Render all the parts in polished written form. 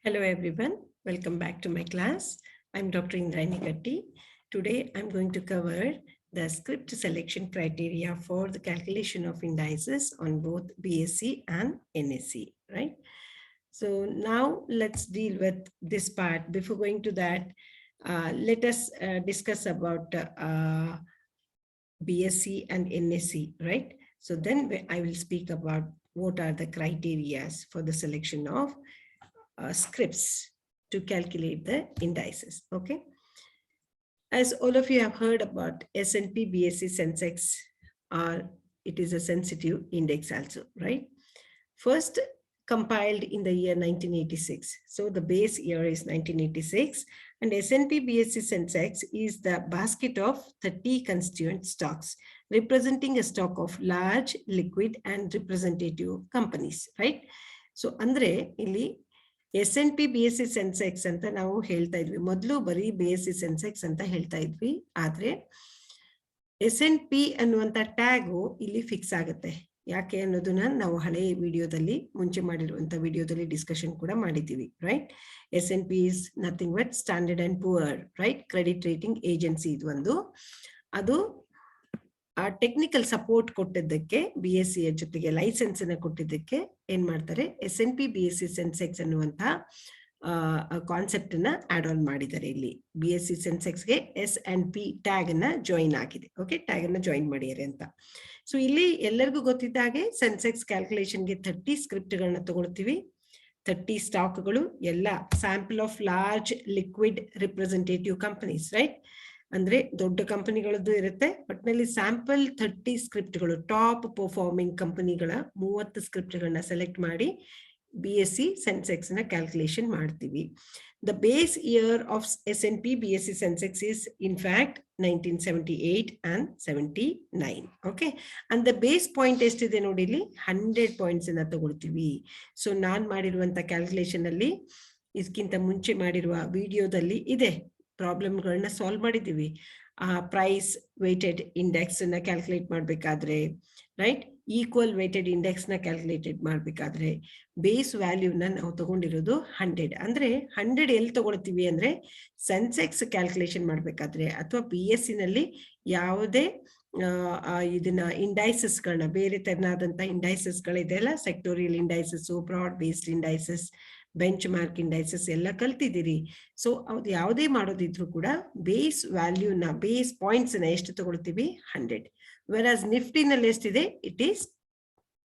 Hello everyone, welcome back to my class. I'm Dr. Indrani Gatti. Today I'm going to cover the script selection criteria for the calculation of indices on both BSE and NSE, right? So now let's deal with this part. Before going to that, let us discuss about BSE and NSE, right? So then I will speak about what are the criteria for the selection of scripts to calculate the indices. Okay. As all of you have heard about S&P, BSE, Sensex, it is a sensitive index also, right? First compiled in the year 1986. So the base year is 1986 and S&P, BSE, Sensex is the basket of 30 constituent stocks representing a stock of large, liquid and representative companies, right? So andre illi S&P BSE Sensex ಅಂತ ನಾವು ಹೇಳ್ತಾ ಇದ್ವಿ. ಮೊದಲು ಬರೀ BSE Sensex ಅಂತ ಹೇಳ್ತಾ ಇದ್ವಿ. ಆದ್ರೆ S&P ಅನ್ನುವಂತ ಟ್ಯಾಗು ಇಲ್ಲಿ ಫಿಕ್ಸ್ ಆಗುತ್ತೆ. ಯಾಕೆ ಅನ್ನೋದನ್ನ ನಾವು ಹಳೆ ವಿಡಿಯೋದಲ್ಲಿ ಮುಂಚೆ ಮಾಡಿರುವಂತ ವಿಡಿಯೋದಲ್ಲಿ ಡಿಸ್ಕಷನ್ ಕೂಡ ಮಾಡಿದ್ದೀವಿ, right? S&P is nothing but Standard and Poor, right? Credit rating agency ಇದು ಒಂದು. ಅದು ಟೆಕ್ನಿಕಲ್ ಸಪೋರ್ಟ್ ಕೊಟ್ಟಿದ್ದಕ್ಕೆ BSE ಜೊತೆಗೆ ಲೈಸೆನ್ಸ್ ಅನ್ನು ಕೊಟ್ಟಿದ್ದಕ್ಕೆ ಏನ್ ಮಾಡ್ತಾರೆ, S&P BSE Sensex ಅನ್ನುವಂತ ಕಾನ್ಸೆಪ್ಟ್ ಅನ್ನ ಆಡ್ ಆನ್ ಮಾಡಿದ್ದಾರೆ. ಇಲ್ಲಿ BSE Sensex ಗೆ S&P ಟ್ಯಾಗ್ ಅನ್ನ ಜಾಯಿನ್ ಆಗಿದೆ. ಓಕೆ, ಟ್ಯಾಗ್ ಅನ್ನ ಜಾಯಿನ್ ಮಾಡಿದ್ದಾರೆ ಅಂತ. ಸೊ ಇಲ್ಲಿ ಎಲ್ಲರಿಗೂ ಗೊತ್ತಿದ್ದ ಹಾಗೆ ಸೆನ್ಸೆಕ್ಸ್ ಕ್ಯಾಲ್ಕುಲೇಷನ್ಗೆ 30 ಸ್ಕ್ರಿಪ್ಟ್ ಗಳನ್ನ ತಗೊಳ್ತೀವಿ. 30 ಸ್ಟಾಕ್ಗಳು ಎಲ್ಲ sample of large liquid representative companies, right? ಅಂದ್ರೆ ದೊಡ್ಡ ಕಂಪನಿಗಳದ್ದು ಇರುತ್ತೆ. ಒಟ್ಟಿನಲ್ಲಿ ಸ್ಯಾಂಪಲ್ 30 ಸ್ಕ್ರಿಪ್ಟ್ಗಳು, ಟಾಪ್ ಪರ್ಫಾರ್ಮಿಂಗ್ ಕಂಪನಿಗಳ 30 ಸ್ಕ್ರಿಪ್ಟ್ಗಳನ್ನ ಸೆಲೆಕ್ಟ್ ಮಾಡಿ BSE Sensex ನ ಕ್ಯಾಲ್ಕುಲೇಷನ್ ಮಾಡ್ತೀವಿ. The base year of S&P BSE Sensex is in fact 1978 and 79. Okay, and the base point ಎಷ್ಟಿದೆ ನೋಡಿ, ಇಲ್ಲಿ 100 ಪಾಯಿಂಟ್ಸ್ ಅನ್ನ ತಗೊಳ್ತೀವಿ. ಸೊ ನಾನ್ ಮಾಡಿರುವಂತ ಕ್ಯಾಲ್ಕುಲೇಷನ್ ಅಲ್ಲಿ ಇದಕ್ಕಿಂತ ಮುಂಚೆ ಮಾಡಿರುವ ವಿಡಿಯೋದಲ್ಲಿ ಇದೆ, ಪ್ರಾಬ್ಲಮ್ಗಳನ್ನ ಸಾಲ್ವ್ ಮಾಡಿದ್ದೀವಿ. ಪ್ರೈಸ್ ವೇಟೆಡ್ ಇಂಡೆಕ್ಸ್ ಅನ್ನ ಕ್ಯಾಲ್ಕುಲೇಟ್ ಮಾಡ್ಬೇಕಾದ್ರೆ, ರೈಟ್, ಈಕ್ವಲ್ ವೇಟೆಡ್ ಇಂಡೆಕ್ಸ್ ನ ಕ್ಯಾಲ್ಕುಲೇಟೆಡ್ ಮಾಡ್ಬೇಕಾದ್ರೆ ಬೇಸ್ ವ್ಯಾಲ್ಯೂನ ನಾವು ತಗೊಂಡಿರೋದು 100. ಅಂದ್ರೆ 100 ಎಲ್ಲಿ ತಗೊಳ್ತೀವಿ ಅಂದ್ರೆ ಸೆನ್ಸೆಕ್ಸ್ ಕ್ಯಾಲ್ಕುಲೇಷನ್ ಮಾಡ್ಬೇಕಾದ್ರೆ ಅಥವಾ BSE ನಲ್ಲಿ ಯಾವುದೇ ಇದನ್ನ ಇಂಡೈಸಸ್ ಗಳನ್ನ, ಬೇರೆ ತರನಾದಂತ ಇಂಡೈಸಸ್ ಗಳಿದೆಯಲ್ಲ, sectoral indices, broad based indices, benchmark indices ಎಲ್ಲ ಕಲ್ತಿದ್ದೀರಿ. ಸೊ ಅದು ಯಾವುದೇ ಮಾಡೋದಿದ್ರು ಕೂಡ ಬೇಸ್ ವ್ಯಾಲ್ಯೂನ, ಬೇಸ್ ಪಾಯಿಂಟ್ಸ್ ನ ಎಷ್ಟು ತಗೊಳ್ತೀವಿ, 100. ವೆರಾಸ್ ನಿಫ್ಟಿ ನಲ್ಲಿ ಎಷ್ಟಿದೆ, it is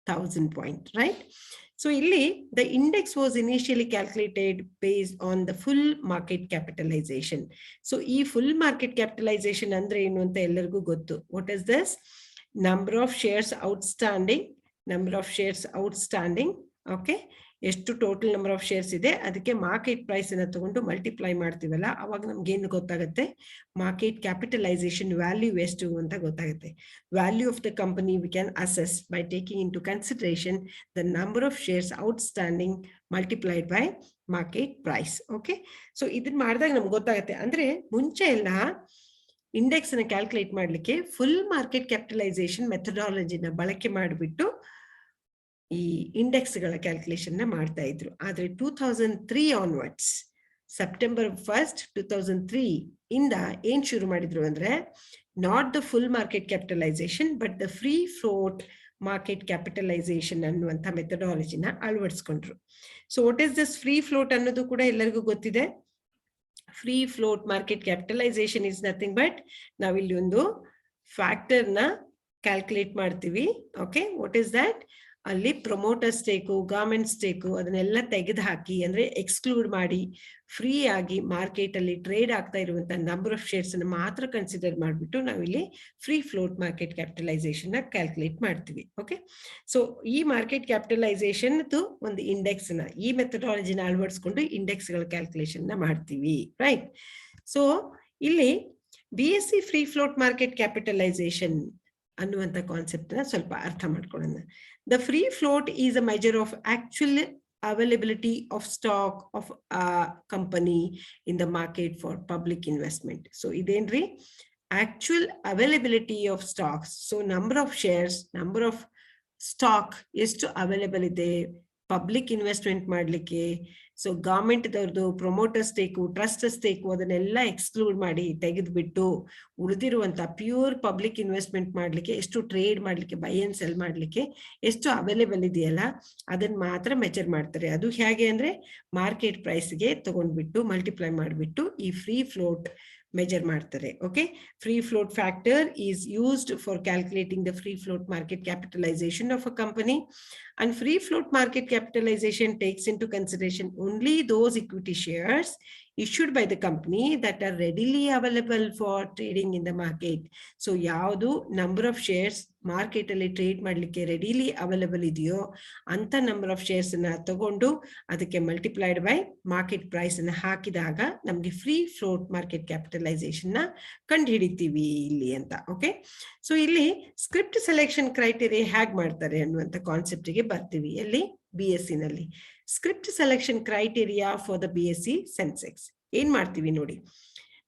1000 point, right? So ಇಲ್ಲಿ the index was initially calculated based on the full market capitalization. So ಈ ಫುಲ್ ಮಾರ್ಕೆಟ್ ಕ್ಯಾಪಿಟಲೈಸೇಷನ್ ಅಂದ್ರೆ ಏನು ಅಂತ ಎಲ್ಲರಿಗೂ ಗೊತ್ತು. What is this? Number of shares outstanding, number of shares outstanding, okay, ಎಷ್ಟು total number of shares ಇದೆ ಅದಕ್ಕೆ market price ಅನ್ನ ತಗೊಂಡು ಮಲ್ಟಿಪ್ಲೈ ಮಾಡ್ತೀವಲ್ಲ, ಅವಾಗ ನಮ್ಗೆ ಏನು ಗೊತ್ತಾಗುತ್ತೆ, ಮಾರ್ಕೆಟ್ ಕ್ಯಾಪಿಟಲೈಸೇಷನ್ ವ್ಯಾಲ್ಯೂ ಎಷ್ಟು ಅಂತ ಗೊತ್ತಾಗುತ್ತೆ. Value of the company we can assess by taking into consideration the number of shares outstanding multiplied by market price. Okay, so ಇದನ್ನ ಮಾಡಿದಾಗ ನಮ್ಗೆ ಗೊತ್ತಾಗುತ್ತೆ. ಅಂದ್ರೆ ಮುಂಚೆ ಎಲ್ಲ ಇಂಡೆಕ್ಸ್ ಅನ್ನ ಕ್ಯಾಲ್ಕುಲೇಟ್ ಮಾಡ್ಲಿಕ್ಕೆ ಫುಲ್ ಮಾರ್ಕೆಟ್ ಕ್ಯಾಪಿಟಲೈಸೇಷನ್ ಮೆಥಡಾಲಜಿನ ಬಳಕೆ ಮಾಡಿಬಿಟ್ಟು ಈ ಇಂಡೆಕ್ಸ್ ಗಳ ಕ್ಯಾಲ್ಕುಲೇಷನ್ ನ ಮಾಡ್ತಾ ಇದ್ರು. ಆದ್ರೆ 2003 ಆನ್ವರ್ಡ್ಸ್, ಸೆಪ್ಟೆಂಬರ್ 1st 2003 ಇಂದ ಏನ್ ಶುರು ಮಾಡಿದ್ರು ಅಂದ್ರೆ, not the full market capitalization but the free float market capitalization ಅನ್ನುವಂಥ ಮೆಥಡಾಲಜಿನ ಅಳವಡಿಸ್ಕೊಂಡ್ರು. So what is this free float ಅನ್ನೋದು ಕೂಡ ಎಲ್ಲರಿಗೂ ಗೊತ್ತಿದೆ. Free float market capitalisation is nothing but ನಾವಿಲ್ಲಿ ಒಂದು ಫ್ಯಾಕ್ಟರ್ ನ ಕ್ಯಾಲ್ಕುಲೇಟ್ ಮಾಡ್ತೀವಿ. Okay, what is that? ಅಲ್ಲಿ ಪ್ರೊಮೋಟರ್ ಸ್ಟೇಕು, ಗವರ್ಮೆಂಟ್ ಸ್ಟೇಕು ಅದನ್ನೆಲ್ಲ ತೆಗೆದು ಹಾಕಿ, ಅಂದ್ರೆ ಎಕ್ಸ್ಕ್ಲೂಡ್ ಮಾಡಿ, ಫ್ರೀ ಆಗಿ ಮಾರ್ಕೆಟ್ ಅಲ್ಲಿ ಟ್ರೇಡ್ ಆಗ್ತಾ ಇರುವಂತ ನಂಬರ್ ಆಫ್ ಶೇರ್ಸ್ ಅನ್ನು ಮಾತ್ರ ಕನ್ಸಿಡರ್ ಮಾಡಿಬಿಟ್ಟು ನಾವಿಲ್ಲಿ ಫ್ರೀ ಫ್ಲೋಟ್ ಮಾರ್ಕೆಟ್ ಕ್ಯಾಪಿಟಲೈಸೇಷನ್ ನ ಕ್ಯಾಲ್ಕುಲೇಟ್ ಮಾಡ್ತೀವಿ. ಓಕೆ, ಸೊ ಈ ಮಾರ್ಕೆಟ್ ಕ್ಯಾಪಿಟಲೈಸೇಷನ್ ಒಂದು ಇಂಡೆಕ್ಸ್ ನ, ಈ ಮೆಥಡಾಲಜಿನ ಅಳವಡಿಸ್ಕೊಂಡು ಇಂಡೆಕ್ಸ್ ಗಳ ಕ್ಯಾಲ್ಕುಲೇಷನ್ ನ ಮಾಡ್ತೀವಿ, ರೈಟ್? ಸೊ ಇಲ್ಲಿ BSE free float market capitalization ಅನ್ನುವಂಥ ಕಾನ್ಸೆಪ್ಟ್ ನ ಸ್ವಲ್ಪ ಅರ್ಥ ಮಾಡ್ಕೊಳ್ಳೋಣ. The free float is a measure of actual availability of stock of a company in the market for public investment. So idenri actual availability of stocks. So number of shares, number of stock ಎಷ್ಟು available ಇದೆ public investment ಮಾಡಲಿಕ್ಕೆ, so ಗವರ್ಮೆಂಟ್ದವ್ರದ್ದು promoter stake, trust stake ಅದನ್ನೆಲ್ಲ exclude ಮಾಡಿ ತೆಗೆದುಬಿಟ್ಟು ಉಳಿದಿರುವಂತ pure public investment ಮಾಡಲಿಕ್ಕೆ, ಎಷ್ಟು trade ಮಾಡಲಿಕ್ಕೆ, ಬೈ ಅಂಡ್ ಸೆಲ್ ಮಾಡಲಿಕ್ಕೆ ಎಷ್ಟು ಅವೈಲೇಬಲ್ ಇದೆಯಲ್ಲ ಅದನ್ನ ಮಾತ್ರ ಮೆಜರ್ ಮಾಡ್ತಾರೆ. ಅದು ಹೇಗೆ ಅಂದ್ರೆ ಮಾರ್ಕೆಟ್ ಪ್ರೈಸ್ಗೆ ತಗೊಂಡ್ಬಿಟ್ಟು ಮಲ್ಟಿಪ್ಲೈ ಮಾಡಿಬಿಟ್ಟು ಈ ಫ್ರೀ ಫ್ಲೋಟ್ measure ಮಾಡ್ತಾರೆ. Okay, free float factor is used for calculating the free float market capitalization of a company, and free float market capitalization takes into consideration only those equity shares issued by the company that are readily available for trading in the market. So ಯಾವುದು number of shares market ಅಲ್ಲಿ trade ಮಾಡ್ಲಿಕ್ಕೆ readily available ಇದೆಯೋ ಅಂತ number of shares ಅನ್ನ ತಗೊಂಡು ಅದಕ್ಕೆ multiplied by market price ಅನ್ನ ಹಾಕಿದಾಗ ನಮ್ಗೆ ಫ್ರೀ ಫ್ಲೋಟ್ ಮಾರ್ಕೆಟ್ ಕ್ಯಾಪಿಟಲೈಸೇಷನ್ ನ ಕಂಡು ಹಿಡಿತೀವಿ ಇಲ್ಲಿ ಅಂತ. ಓಕೆ, ಸೊ ಇಲ್ಲಿ ಸ್ಕ್ರಿಪ್ಟ್ ಸೆಲೆಕ್ಷನ್ ಕ್ರೈಟೀರಿಯಾ ಹೇಗ್ ಮಾಡ್ತಾರೆ ಅನ್ನುವಂತ ಕಾನ್ಸೆಪ್ಟ್ ಗೆ ಬರ್ತೀವಿ. ಎಲ್ಲಿ BSE ನಲ್ಲಿ script selection criteria for the BSE Sensex ಏನ್ ಮಾಡ್ತೀವಿ ನೋಡಿ.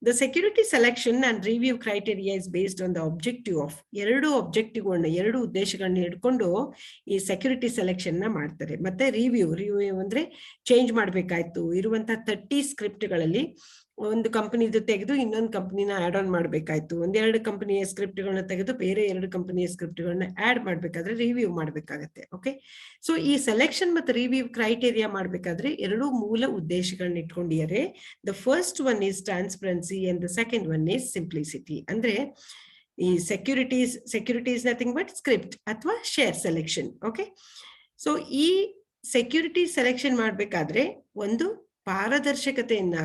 The security selection and review criteria is based on the objective of ಎರಡು ಉದ್ದೇಶಗಳನ್ನ ಹಿಡ್ಕೊಂಡು ಈ ಸೆಕ್ಯೂರಿಟಿ ಸೆಲೆಕ್ಷನ್ ನ ಮಾಡ್ತಾರೆ. ಮತ್ತೆ ರಿವ್ಯೂ ಅಂದ್ರೆ ಚೇಂಜ್ ಮಾಡ್ಬೇಕಾಯ್ತು ಇರುವಂತ 30 ಸ್ಕ್ರಿಪ್ಟ್ಗಳಲ್ಲಿ ಒಂದು ಕಂಪನಿದು ತೆಗೆದು ಇನ್ನೊಂದು ಕಂಪನಿನ ಆಡ್ ಆನ್ ಮಾಡ್ಬೇಕಾಯ್ತು, ಒಂದೆರಡು ಕಂಪನಿಯ ಸ್ಕ್ರಿಪ್ಟ್ಗಳನ್ನ ತೆಗೆದು ಬೇರೆ 2 ಕಂಪನಿಯ ಸ್ಕ್ರಿಪ್ಟ್ಗಳನ್ನ ಆಡ್ ಮಾಡ್ಬೇಕಾದ್ರೆ ರಿವ್ಯೂ ಮಾಡ್ಬೇಕಾಗತ್ತೆ. ಓಕೆ, ಸೊ ಈ ಸೆಲೆಕ್ಷನ್ ಮತ್ತೆ ರಿವ್ಯೂ ಕ್ರೈಟೇರಿಯಾ ಮಾಡ್ಬೇಕಾದ್ರೆ 2 ಮೂಲ ಉದ್ದೇಶಗಳನ್ನ ಇಟ್ಕೊಂಡಿದ್ದಾರೆ. The first one is transparency and the second one is simplicity. ಅಂದ್ರೆ ಈ ಸೆಕ್ಯೂರಿಟೀಸ್ ನಥಿಂಗ್ ಬಟ್ ಸ್ಕ್ರಿಪ್ಟ್ ಅಥವಾ ಶೇರ್ ಸೆಲೆಕ್ಷನ್. ಓಕೆ, ಸೊ ಈ ಸೆಕ್ಯೂರಿಟಿ ಸೆಲೆಕ್ಷನ್ ಮಾಡ್ಬೇಕಾದ್ರೆ ಒಂದು ಪಾರದರ್ಶಕತೆಯನ್ನ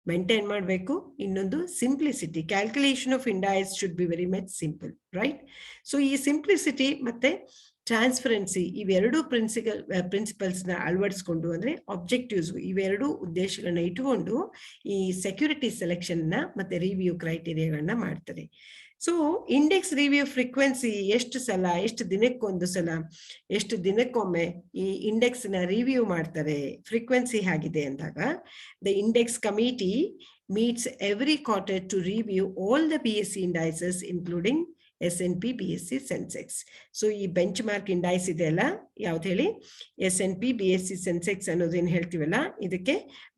ಮೇಂಟೈನ್ ಮಾಡಬೇಕು, ಇನ್ನೊಂದು simplicity. Calculation of indices should be very much simple, right? So ಈ ಸಿಂಪ್ಲಿಸಿಟಿ ಮತ್ತೆ ಟ್ರಾನ್ಸ್ಪರೆನ್ಸಿ ಇವೆರಡು ಪ್ರಿನ್ಸಿಪಲ್ಸ್ ನ ಅಳವಡಿಸ್ಕೊಂಡು, ಅಂದ್ರೆ ಆಬ್ಜೆಕ್ಟಿವ್ಸ್ ಇವೆರಡು ಉದ್ದೇಶಗಳನ್ನ ಇಟ್ಟುಕೊಂಡು ಈ ಸೆಕ್ಯೂರಿಟಿ ಸೆಲೆಕ್ಷನ್ ನ ಮತ್ತೆ ರಿವ್ಯೂ ಕ್ರೈಟೀರಿಯಾಗಳನ್ನ ಮಾಡ್ತಾರೆ. ಸೊ ಇಂಡೆಕ್ಸ್ ರಿವ್ಯೂ ಫ್ರೀಕ್ವೆನ್ಸಿ ಎಷ್ಟು ಸಲ, ಎಷ್ಟು ದಿನಕ್ಕೊಂದು ಸಲ, ಎಷ್ಟು ದಿನಕ್ಕೊಮ್ಮೆ ಈ ಇಂಡೆಕ್ಸ್ ನ ರಿವ್ಯೂ ಮಾಡ್ತಾರೆ, ಫ್ರೀಕ್ವೆನ್ಸಿ ಆಗಿದೆ ಅಂದಾಗ the index committee meets every quarter to review all the BSE indices including S&P BSE Sensex. So ಈ ಬೆಂಚ್ ಮಾರ್ಕ್ ಇಂಡೈಸ್ ಇದೆಯಲ್ಲ ಯಾವ್ದು ಹೇಳಿ, S&P BSE Sensex ಅನ್ನೋದೇನು ಹೇಳ್ತೀವಲ್ಲ ಇದಕ್ಕೆ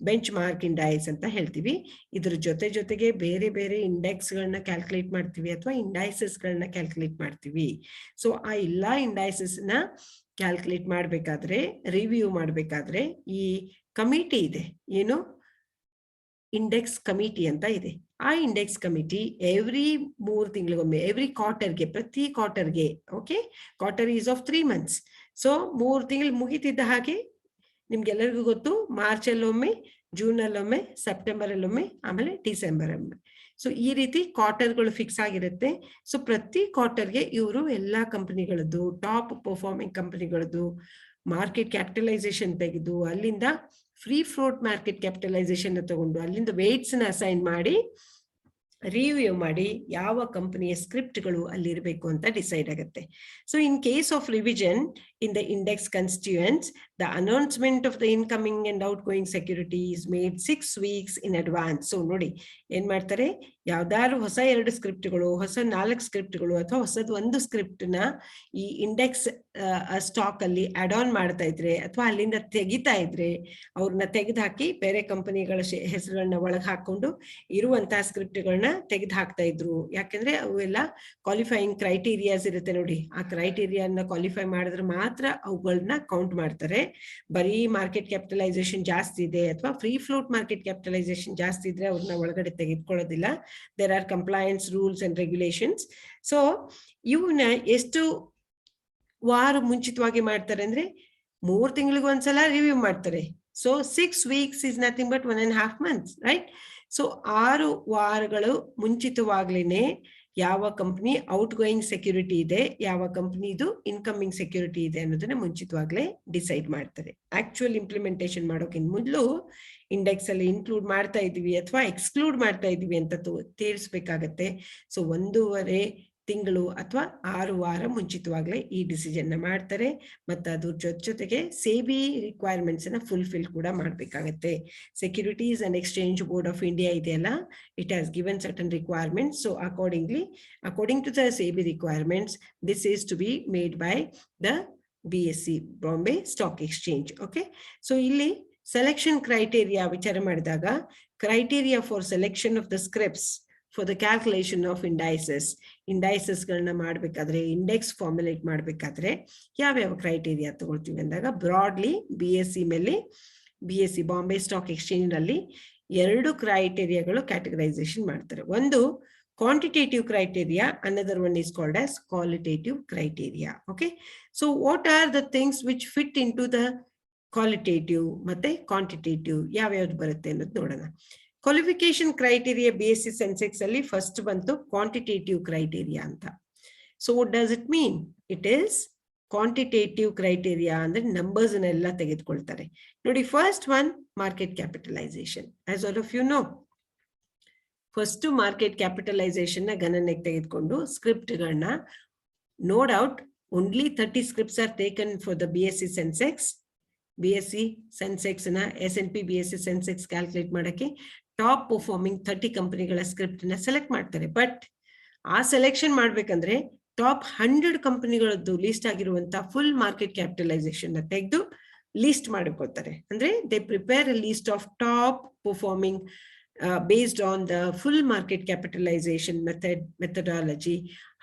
ಬೆಂಚ್ ಮಾರ್ಕ್ ಇಂಡೈಸ್ ಅಂತ ಹೇಳ್ತೀವಿ. ಇದ್ರ ಜೊತೆಗೆ ಬೇರೆ ಬೇರೆ ಇಂಡೆಕ್ಸ್ ಗಳನ್ನ ಕ್ಯಾಲ್ಕುಲೇಟ್ ಮಾಡ್ತೀವಿ ಅಥವಾ ಇಂಡೈಸಸ್ ಗಳನ್ನ ಕ್ಯಾಲ್ಕುಲೇಟ್ ಮಾಡ್ತೀವಿ. ಸೊ ಆ ಎಲ್ಲಾ ಇಂಡೈಸಸ್ ನ ಕ್ಯಾಲ್ಕುಲೇಟ್ ಮಾಡ್ಬೇಕಾದ್ರೆ, ರಿವ್ಯೂ ಮಾಡ್ಬೇಕಾದ್ರೆ ಈ ಕಮಿಟಿ ಇದೆ, ಏನು ಇಂಡೆಕ್ಸ್ ಕಮಿಟಿ ಅಂತ ಇದೆ. ಆ ಇಂಡೆಕ್ಸ್ ಕಮಿಟಿ ಎವ್ರಿ 3 ತಿಂಗಳಿಗೊಮ್ಮೆ, ಎವ್ರಿ ಕ್ವಾರ್ಟರ್ಗೆ, ಪ್ರತಿ ಕ್ವಾರ್ಟರ್ಗೆ, okay, quarter is of 3 months. So 3 ತಿಂಗಳು ಮುಗಿತಿದ್ದ ಹಾಗೆ ನಿಮ್ಗೆಲ್ಲರಿಗೂ ಗೊತ್ತು, ಮಾರ್ಚ್ ಅಲ್ಲೊಮ್ಮೆ, ಜೂನ್ ಅಲ್ಲೊಮ್ಮೆ, ಸೆಪ್ಟೆಂಬರ್ ಅಲ್ಲೊಮ್ಮೆ, ಆಮೇಲೆ ಡಿಸೆಂಬರ್ ಒಮ್ಮೆ. ಸೊ ಈ ರೀತಿ ಕ್ವಾರ್ಟರ್ಗಳು ಫಿಕ್ಸ್ ಆಗಿರುತ್ತೆ. ಸೊ ಪ್ರತಿ ಕ್ವಾರ್ಟರ್ಗೆ ಇವರು ಎಲ್ಲಾ ಕಂಪನಿಗಳದ್ದು, ಟಾಪ್ ಪರ್ಫಾರ್ಮಿಂಗ್ ಕಂಪನಿಗಳದ್ದು ಮಾರ್ಕೆಟ್ ಕ್ಯಾಪಿಟಲೈಸೇಷನ್ ತೆಗೆದು ಅಲ್ಲಿಂದ ಫ್ರೀ ಫ್ಲೋಟ್ ಮಾರ್ಕೆಟ್ ಕ್ಯಾಪಿಟಲೈಸೇಷನ್ ತಗೊಂಡು ಅಲ್ಲಿಂದ ವೇಟ್ಸ್ ನ ಅಸೈನ್ ಮಾಡಿ ರಿವ್ಯೂ ಮಾಡಿ ಯಾವ ಕಂಪನಿಯ ಸ್ಕ್ರಿಪ್ಟ್ಗಳು ಅಲ್ಲಿ ಇರಬೇಕು ಅಂತ ಡಿಸೈಡ್ ಆಗುತ್ತೆ. So in case of revision in the index constituents, the announcement of the incoming and outgoing security is made 6 weeks in advance. So ನೋಡಿ ಏನ್ ಮಾಡ್ತಾರೆ, ಯಾವ್ದಾದ್ರು ಹೊಸ 2 ಸ್ಕ್ರಿಪ್ಟ್ಗಳು, ಹೊಸ 4 ಸ್ಕ್ರಿಪ್ಟ್ಗಳು ಅಥವಾ ಹೊಸದ್ 1 ಸ್ಕ್ರಿಪ್ಟ್ ನ ಈ ಇಂಡೆಕ್ಸ್ ಸ್ಟಾಕ್ ಅಲ್ಲಿ ಅಡ್ ಆನ್ ಮಾಡ್ತಾ ಇದ್ರೆ ಅಥವಾ ಅಲ್ಲಿಂದ ತೆಗಿತಾ ಇದ್ರೆ ಅವ್ರನ್ನ ತೆಗೆದುಹಾಕಿ ಬೇರೆ ಕಂಪನಿಗಳ ಹೆಸರುಗಳನ್ನ ಒಳಗೆ ಹಾಕೊಂಡು ಇರುವಂತಹ ಸ್ಕ್ರಿಪ್ಟ್ಗಳನ್ನ ತೆಗೆದು ಹಾಕ್ತಾ ಇದ್ರು. ಯಾಕಂದ್ರೆ ಅವೆಲ್ಲ ಕ್ವಾಲಿಫೈಯಿಂಗ್ ಕ್ರೈಟೀರಿಯಾಸ್ ಇರುತ್ತೆ ನೋಡಿ, ಆ ಕ್ರೈಟೀರಿಯಾನ ಕ್ವಾಲಿಫೈ ಮಾಡಿದ್ರೆ ಮಾತ್ರ ಅವುಗಳನ್ನ ಕೌಂಟ್ ಮಾಡ್ತಾರೆ. ಬರೀ ಮಾರ್ಕೆಟ್ ಕ್ಯಾಪಿಟಲೈಸೇಷನ್ ಜಾಸ್ತಿ ಇದೆ ಅಥವಾ ಫ್ರೀ ಫ್ಲೋಟ್ ಮಾರ್ಕೆಟ್ ಕ್ಯಾಪಿಟಲೈಸೇಷನ್ ಜಾಸ್ತಿ ಇದ್ರೆ ಅವ್ರನ್ನ ಒಳಗಡೆ ತೆಗೆದುಕೊಳ್ಳೋದಿಲ್ಲ. There are compliance rules and regulations. So ಇವನ್ನ ಎಷ್ಟು ವಾರ ಮುಂಚಿತವಾಗಿ ಮಾಡ್ತಾರೆ ಅಂದ್ರೆ 3 ತಿಂಗಳಿಗೆ ಒಂದ್ಸಲ ರಿವ್ಯೂ ಮಾಡ್ತಾರೆ. So 6 weeks is nothing but 1.5 months, right? So 6 ವಾರಗಳು ಮುಂಚಿತವಾಗ್ಲೇನೆ ಯಾವ ಕಂಪನಿ ಔಟ್ ಗೋಯಿಂಗ್ ಸೆಕ್ಯೂರಿಟಿ ಇದೆ, ಯಾವ ಕಂಪನಿದು ಇನ್ಕಮಿಂಗ್ ಸೆಕ್ಯೂರಿಟಿ ಇದೆ ಅನ್ನೋದನ್ನ ಮುಂಚಿತವಾಗ್ಲೇ ಡಿಸೈಡ್ ಮಾಡ್ತಾರೆ. ಆಕ್ಚುಯಲ್ ಇಂಪ್ಲಿಮೆಂಟೇಷನ್ ಮಾಡೋಕ್ಕಿಂತ ಮೊದಲು ಇಂಡೆಕ್ಸ್ ಅಲ್ಲಿ ಇನ್ಕ್ಲೂಡ್ ಮಾಡ್ತಾ ಇದೀವಿ ಅಥವಾ ಎಕ್ಸ್ಕ್ಲೂಡ್ ಮಾಡ್ತಾ ಇದೀವಿ ಅಂತ ತೇರಿಸ್ಬೇಕಾಗತ್ತೆ. ಸೊ 1.5 ತಿಂಗಳು ಅಥವಾ 6 ವಾರ ಮುಂಚಿತವಾಗ್ಲೇ ಈ ಡಿಸಿಷನ್ ನ ಮಾಡ್ತಾರೆ. ಮತ್ತೆ ಅದ್ರ ಜೊತೆಗೆ ಸೇಬಿ ರಿಕ್ವೈರ್ಮೆಂಟ್ಸ್ ಅನ್ನ ಫುಲ್ಫಿಲ್ ಕೂಡ ಮಾಡ್ಬೇಕಾಗತ್ತೆ. Securities and Exchange Board of India ಇದೆಯಲ್ಲ, it has given certain requirements. So according to the SEBI requirements, this is to be made by the BSE Bombay Stock Exchange. Okay, so ಇಲ್ಲಿ selection criteria ವಿಚಾರ ಮಾಡಿದಾಗ criteria for selection of the scripts for the calculation of indices ಗಳನ್ನ ಮಾಡಬೇಕಾದ್ರೆ index formulate ಮಾಡಬೇಕಾದ್ರೆ ಯಾವ criteria ತಗೊಳ್ತೀವಿ ಅಂದಾಗ broadly BSE Bombay stock exchange ನಲ್ಲಿ 2 ಕ್ರೈಟೇರಿಯಾಗಳು ಕ್ಯಾಟಗರೈಸೇಷನ್ ಮಾಡ್ತಾರೆ. ಒಂದು quantitative criteria, another one is called as qualitative criteria. Okay, so what are the things which fit into the qualitative ಮತ್ತೆ quantitative ಯಾವ್ಯಾವ್ದು ಬರುತ್ತೆ ಅನ್ನೋದು ನೋಡೋಣ. Qualification criteria BSE Sensex ಅಲ್ಲಿ ಫಸ್ಟ್ ಬಂತು quantitative criteria ಅಂತ. So what does it mean? It is quantitative criteria ಅಂದ್ರೆ numbers ನೆಲ್ಲ ತೆಗೆದುಕೊಳ್ತಾರೆ. ನೋಡಿ, first one market capitalization. As all of you know, first market capitalisation ನ ಗಣನೆಗೆ ತೆಗೆದುಕೊಂಡು ಸ್ಕ್ರಿಪ್ಟ್ ಗಳನ್ನ no doubt only 30 scripts are taken for the BSE Sensex ನ S&P BSE Sensex calculate ಮಾಡಕ್ಕೆ top performing 30 ಕಂಪನಿಗಳ ಸ್ಕ್ರಿಪ್ಟ್ ನ ಸೆಲೆಕ್ಟ್ ಮಾಡ್ತಾರೆ. But ಆ ಸೆಲೆಕ್ಷನ್ ಮಾಡ್ಬೇಕಂದ್ರೆ ಟಾಪ್ 100 ಕಂಪನಿಗಳದ್ದು ಲೀಸ್ಟ್ ಆಗಿರುವಂತ ಫುಲ್ ಮಾರ್ಕೆಟ್ ಕ್ಯಾಪಿಟಲೈಸೇಷನ್ ನ ತೆಗೆದು ಲೀಸ್ಟ್ ಮಾಡಿಕೊಳ್ತಾರೆ. ಅಂದ್ರೆ they prepare a list of top performing based on the full market capitalization methodology.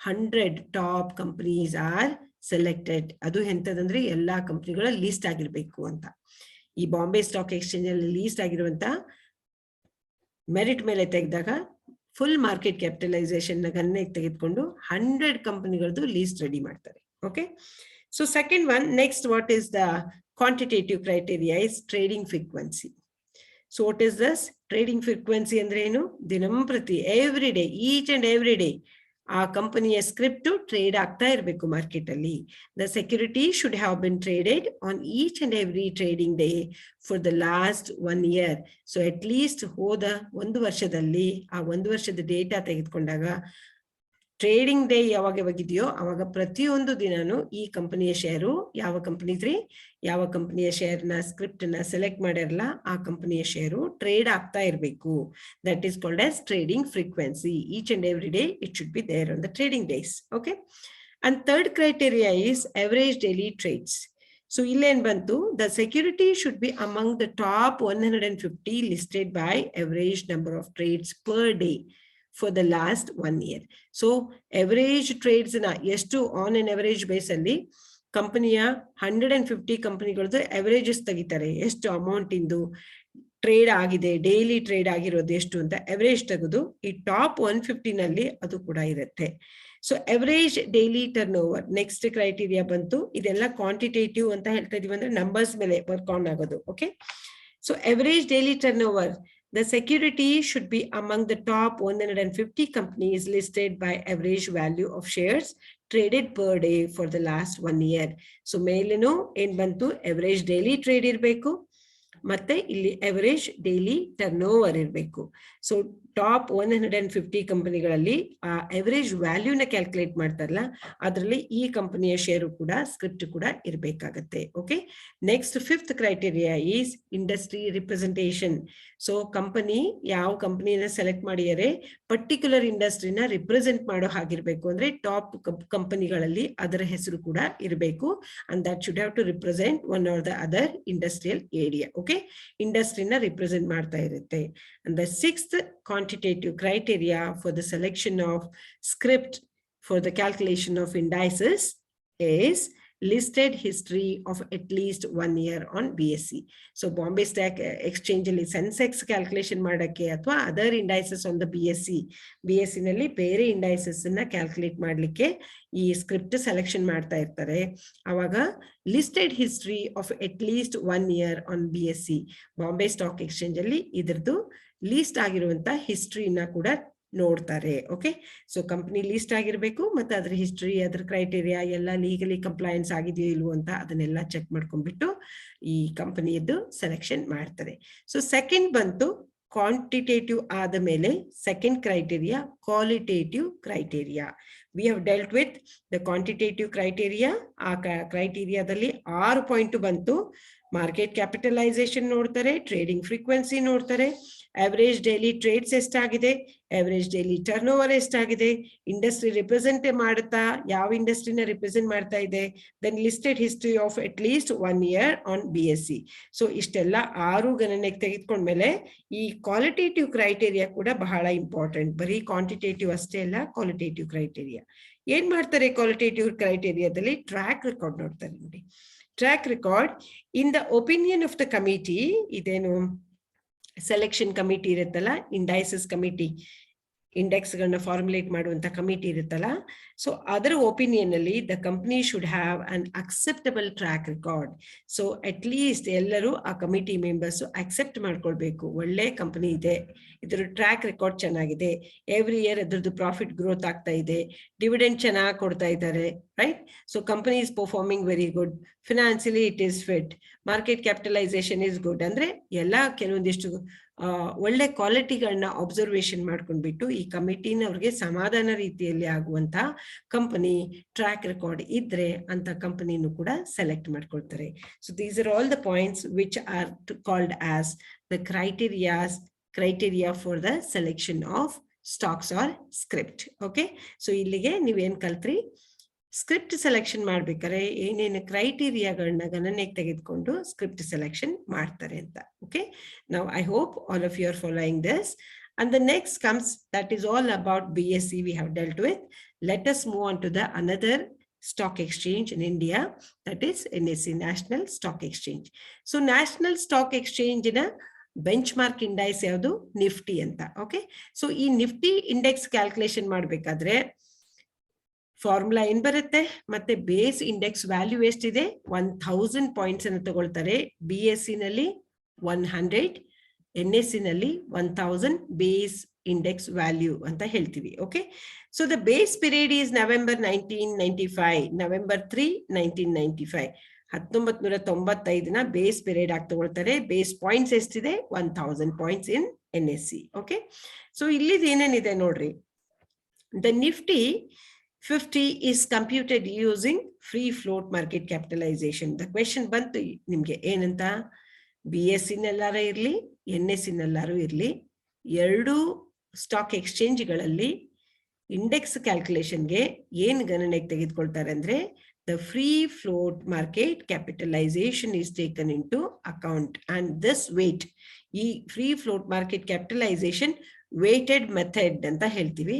100 top companies are selected. ಅದು ಎಂತದಂದ್ರೆ ಎಲ್ಲಾ ಕಂಪನಿಗಳ ಲೀಸ್ಟ್ ಆಗಿರ್ಬೇಕು ಅಂತ. ಈ ಬಾಂಬೆ ಸ್ಟಾಕ್ ಎಕ್ಸ್ಚೇಂಜ್ ಅಲ್ಲಿ ಲೀಸ್ಟ್ ಆಗಿರುವಂತ ಮೆರಿಟ್ ಮೇಲೆ ತೆಗೆದಾಗ ಫುಲ್ ಮಾರ್ಕೆಟ್ ಕ್ಯಾಪಿಟಲೈಸೇಷನ್ ನ ಗಣನೆಗೆ ತೆಗೆದುಕೊಂಡು 100 ಕಂಪನಿಗಳದ್ದು ಲೀಸ್ಟ್ ರೆಡಿ ಮಾಡ್ತಾರೆ. Okay, so second one, next what is the quantitative criteria is trading frequency. So what is this? Trading frequency ಅಂದ್ರೆ ಏನು? ದಿನಂಪ್ರತಿ every day, each and every day ಆ ಕಂಪನಿಯ ಸ್ಕ್ರಿಪ್ಟ್ ಟ್ರೇಡ್ ಆಗ್ತಾ ಇರಬೇಕು ಮಾರ್ಕೆಟ್ ಅಲ್ಲಿ. The security should have been traded on each and every trading day for the last 1 year. So at least ಹೋದ 1 ವರ್ಷದಲ್ಲಿ ಆ 1 ವರ್ಷದ ಡೇಟಾ ತೆಗೆದುಕೊಂಡಾಗ ಟ್ರೇಡಿಂಗ್ ಡೇ ಯಾವಾಗಿದೆಯೋ ಅವಾಗ ಪ್ರತಿಯೊಂದು ದಿನಾನು ಈ ಕಂಪನಿಯ ಶೇರು ಯಾವ ಕಂಪನಿಯ ಶೇರ್ ನ ಸ್ಕ್ರಿಪ್ಟ್ ನ ಸೆಲೆಕ್ಟ್ ಮಾಡಿರಲ್ಲ ಆ ಕಂಪನಿಯ ಶೇರು ಟ್ರೇಡ್ ಆಗ್ತಾ ಇರಬೇಕು. That is called as trading frequency. Each and every day it should be there on the trading days. Okay, and third criteria is average daily trades. So ಇಲ್ಲೇನ್ ಬಂತು? The security should be among the top 150 listed by average number of trades per day for the last 1 year. So average trades na ಎಷ್ಟು on an average base ಅಲ್ಲಿ ಕಂಪನಿಯ 150 ಕಂಪನಿಗಳದ್ದು ಅವರೇಜಸ್ ತೆಗಿತಾರೆ. ಎಷ್ಟು amount ಇಂದು trade ಆಗಿದೆ, daily trade ಆಗಿರೋದು ಎಷ್ಟು ಅಂತ average ತೆಗೆದು ಈ ಟಾಪ್ 150 ನಲ್ಲಿ ಅದು ಕೂಡ ಇರುತ್ತೆ. So average daily turn over next criteria ಬಂತು. ಇದೆಲ್ಲ ಕ್ವಾಂಟಿಟೇಟಿವ್ ಅಂತ ಹೇಳ್ತಾ ಇದೀವಿ, ಅಂದ್ರೆ ನಂಬರ್ಸ್ ಮೇಲೆ ವರ್ಕ್ ಆನ್ ಆಗೋದು. Okay, so average daily turn over, the security should be among the top 150 companies listed by average value of shares traded per day for the last 1 year. So ಮೇಲೇನು ಏನ್ ಬಂತು? average daily trade ಇರಬೇಕು ಮತ್ತೆ ಇಲ್ಲಿ average daily turnover ಇರಬೇಕು. So top 150 ಕಂಪನಿಗಳಲ್ಲಿ ಆ average ವ್ಯಾಲ್ಯೂನ calculate ಮಾಡ್ತಾರಲ್ಲ ಅದರಲ್ಲಿ ಈ ಕಂಪನಿಯ ಶೇರು ಕೂಡ ಸ್ಕ್ರಿಪ್ಟ್ ಕೂಡ ಇರಬೇಕಾಗತ್ತೆ. Okay, next fifth criteria is industry representation. So company ಯಾವ ಕಂಪನಿನ ಸೆಲೆಕ್ಟ್ ಮಾಡಿದರೆ ಪರ್ಟಿಕ್ಯುಲರ್ ಇಂಡಸ್ಟ್ರಿನ ರಿಪ್ರೆಸೆಂಟ್ ಮಾಡೋ ಹಾಗಿರ್ಬೇಕು. ಅಂದ್ರೆ ಟಾಪ್ ಕಂಪನಿಗಳಲ್ಲಿ ಅದರ ಹೆಸರು ಕೂಡ ಇರಬೇಕು. And that should have to represent one or the other industrial area. Okay, ಇಂಡಸ್ಟ್ರಿನ ರಿಪ್ರೆಸೆಂಟ್ ಮಾಡ್ತಾ ಇರುತ್ತೆ. And the sixth quantitative criteria for the selection of script for the calculation of indices is listed history of at least 1 year on BSE. So Bombay Stock Exchange ಅಲ್ಲಿ Sensex calculation ಮಾಡಕ್ಕೆ ಅಥವಾ other indices on the BSE ನಲ್ಲಿ ಬೇರೆ indices ಅನ್ನ calculate ಮಾಡ್ಲಿಕ್ಕೆ ಈ script selection ಮಾಡ್ತಾ ಇರ್ತಾರೆ. ಅವಾಗ listed history of at least 1 year on BSE Bombay stock exchange ಅಲ್ಲಿ ಇದ್ರದ್ದು ಲೀಸ್ಟ್ ಆಗಿರುವಂತ ಹಿಸ್ಟ್ರಿನ ಕೂಡ ನೋಡ್ತಾರೆ. ಓಕೆ, ಸೊ ಕಂಪನಿ ಲೀಸ್ಟ್ ಆಗಿರ್ಬೇಕು ಮತ್ತೆ ಅದ್ರ ಹಿಸ್ಟ್ರಿ, ಅದ್ರ ಕ್ರೈಟೇರಿಯಾ ಎಲ್ಲ ಲೀಗಲಿ ಕಂಪ್ಲೈನ್ಸ್ ಆಗಿದೆಯೋ ಇಲ್ವೋ ಅಂತ ಅದನ್ನೆಲ್ಲ ಚೆಕ್ ಮಾಡ್ಕೊಂಡ್ಬಿಟ್ಟು ಈ ಕಂಪನಿಯದ್ದು ಸೆಲೆಕ್ಷನ್ ಮಾಡ್ತಾರೆ. ಸೊ ಸೆಕೆಂಡ್ ಬಂತು ಕ್ವಾಂಟಿಟೇಟಿವ್ ಆದ ಮೇಲೆ second criteria qualitative criteria. We have delt with the quantitative criteria. ಆ ಕ್ರೈಟೇರಿಯಾದಲ್ಲಿ 6 ಪಾಯಿಂಟ್ ಬಂತು. ಮಾರ್ಕೆಟ್ ಕ್ಯಾಪಿಟಲೈಸೇಷನ್ ನೋಡ್ತಾರೆ, ಟ್ರೇಡಿಂಗ್ ಫ್ರೀಕ್ವೆನ್ಸಿ ನೋಡ್ತಾರೆ, average daily trades ಎಷ್ಟಾಗಿದೆ, average daily turnover ಎಷ್ಟಾಗಿದೆ, ಇಂಡಸ್ಟ್ರಿ ರಿಪ್ರೆಸೆಂಟ್ ಮಾಡುತ್ತಾ, ಯಾವ ಇಂಡಸ್ಟ್ರಿನ ರಿಪ್ರೆಸೆಂಟ್ ಮಾಡ್ತಾ ಇದೆ, then listed history of at least 1 year on BSE. So ಇಷ್ಟೆಲ್ಲ 6 ಗಣನೆಗೆ ತೆಗೆದುಕೊಂಡ್ಮೇಲೆ ಈ ಕ್ವಾಲಿಟೇಟಿವ್ ಕ್ರೈಟೇರಿಯಾ ಕೂಡ ಬಹಳ ಇಂಪಾರ್ಟೆಂಟ್. ಬರೀ ಕ್ವಾಂಟಿಟೇಟಿವ್ ಅಷ್ಟೇ ಅಲ್ಲ, ಕ್ವಾಲಿಟೇಟಿವ್ ಕ್ರೈಟೇರಿಯಾ. ಏನ್ ಮಾಡ್ತಾರೆ ಕ್ವಾಲಿಟೇಟಿವ್ ಕ್ರೈಟೇರಿಯಾದಲ್ಲಿ? ಟ್ರ್ಯಾಕ್ ರೆಕಾರ್ಡ್ ನೋಡ್ತಾರೆ ನೋಡಿ. Track record in the opinion of the committee, ಇದೇನು ಸೆಲೆಕ್ಷನ್ ಕಮಿಟಿ ಇರುತ್ತಲ್ಲ, ಇಂಡೈಸಸ್ ಕಮಿಟಿ, ಇಂಡೆಕ್ಸ್ ಗಳನ್ನ ಫಾರ್ಮುಲೇಟ್ ಮಾಡುವಂತ ಕಮಿಟಿ ಇರುತ್ತಲ್ಲ, ಸೊ ಅದರ ಒಪಿನಿಯನ್ ಅಲ್ಲಿ the company should have an acceptable track record. So at least ಎಲ್ಲರೂ ಆ ಕಮಿಟಿ ಮೆಂಬರ್ಸ್ ಅಕ್ಸೆಪ್ಟ್ ಮಾಡ್ಕೊಳ್ಬೇಕು, ಒಳ್ಳೆ ಕಂಪನಿ ಇದೆ, ಇದ್ರ ಟ್ರ್ಯಾಕ್ ರೆಕಾರ್ಡ್ ಚೆನ್ನಾಗಿದೆ, ಎವ್ರಿ ಇಯರ್ ಅದ್ರದ್ದು ಪ್ರಾಫಿಟ್ ಗ್ರೋತ್ ಆಗ್ತಾ ಇದೆ, ಡಿವಿಡೆಂಡ್ ಚೆನ್ನಾಗಿ ಕೊಡ್ತಾ ಇದ್ದಾರೆ, right? So company is performing very good, financially it is fit, market capitalisation is good. ಅಂದ್ರೆ ಎಲ್ಲ ಕೆಲವೊಂದಿಷ್ಟು ಒಳ್ಳೆ ಕ್ವಾಲಿಟಿಗಳನ್ನ ಅಬ್ಸರ್ವೇಷನ್ ಮಾಡ್ಕೊಂಡ್ಬಿಟ್ಟು ಈ ಕಮಿಟಿನ ಅವ್ರಿಗೆ ಸಮಾಧಾನ ರೀತಿಯಲ್ಲಿ ಆಗುವಂತ ಕಂಪನಿ ಟ್ರ್ಯಾಕ್ ರೆಕಾರ್ಡ್ ಇದ್ರೆ ಅಂತ ಕಂಪನಿನೂ ಕೂಡ ಸೆಲೆಕ್ಟ್ ಮಾಡ್ಕೊಳ್ತಾರೆ. So these are all the points which are called as the criteria for the selection of stocks or script. Okay, so ಇಲ್ಲಿಗೆ ನೀವೇನ್ ಕಲ್ತ್ರಿ? ಸ್ಕ್ರಿಪ್ಟ್ ಸೆಲೆಕ್ಷನ್ ಮಾಡ್ಬೇಕಾದ್ರೆ ಏನೇನು ಕ್ರೈಟೀರಿಯಾಗಳನ್ನ ಗಣನೆಗೆ ತೆಗೆದುಕೊಂಡು ಸ್ಕ್ರಿಪ್ಟ್ ಸೆಲೆಕ್ಷನ್ ಮಾಡ್ತಾರೆ ಅಂತ. Okay, now I hope all of you are following this. And the next comes, that is all about BSE we have dealt with. Let us move on to the another stock exchange in India, that is NSE, National Stock Exchange. So National Stock Exchange in a benchmark index ಯಾವುದು? Nifty ಅಂತ. Okay, so ಈ Nifty index calculation ಮಾಡ್ಬೇಕಾದ್ರೆ formula ಏನ್ ಬರುತ್ತೆ, ಮತ್ತೆ base index value ಎಷ್ಟಿದೆ? 1000 points ಅನ್ನು ತಗೊಳ್ತಾರೆ. BSE ನಲ್ಲಿ 100, NSE ನಲ್ಲಿ 1000 ಬೇಸ್ ಇಂಡೆಕ್ಸ್ ವ್ಯಾಲ್ಯೂ ಅಂತ ಹೇಳ್ತೀವಿ. Okay, so the base period is November 1995, November 3, 1995. 1995 base period ಆಗಿ ತಗೊಳ್ತಾರೆ. ಬೇಸ್ ಪಾಯಿಂಟ್ಸ್ ಎಷ್ಟಿದೆ? 1000 points in NSE. Okay, so ಇಲ್ಲಿ ಏನೇನಿದೆ ನೋಡ್ರಿ. The Nifty 50 is computed using free float market capitalization. The question ಬಂತು ನಿಮ್ಗೆ ಏನಂತ? BSE ನಲ್ಲಾರ ಇರ್ಲಿ, NSE ನಲ್ಲಾರು ಇರ್ಲಿ, ಎರಡು ಸ್ಟಾಕ್ ಎಕ್ಸ್ಚೇಂಜ್ಗಳಲ್ಲಿ ಇಂಡೆಕ್ಸ್ ಕ್ಯಾಲ್ಕುಲೇಷನ್ಗೆ ಏನ್ ಗಣನೆಗೆ ತೆಗೆದುಕೊಳ್ತಾರೆ ಅಂದ್ರೆ the free float market capitalization is taken into account, and this weight, ಈ free float market capitalization weighted method ಅಂತ ಹೇಳ್ತೀವಿ.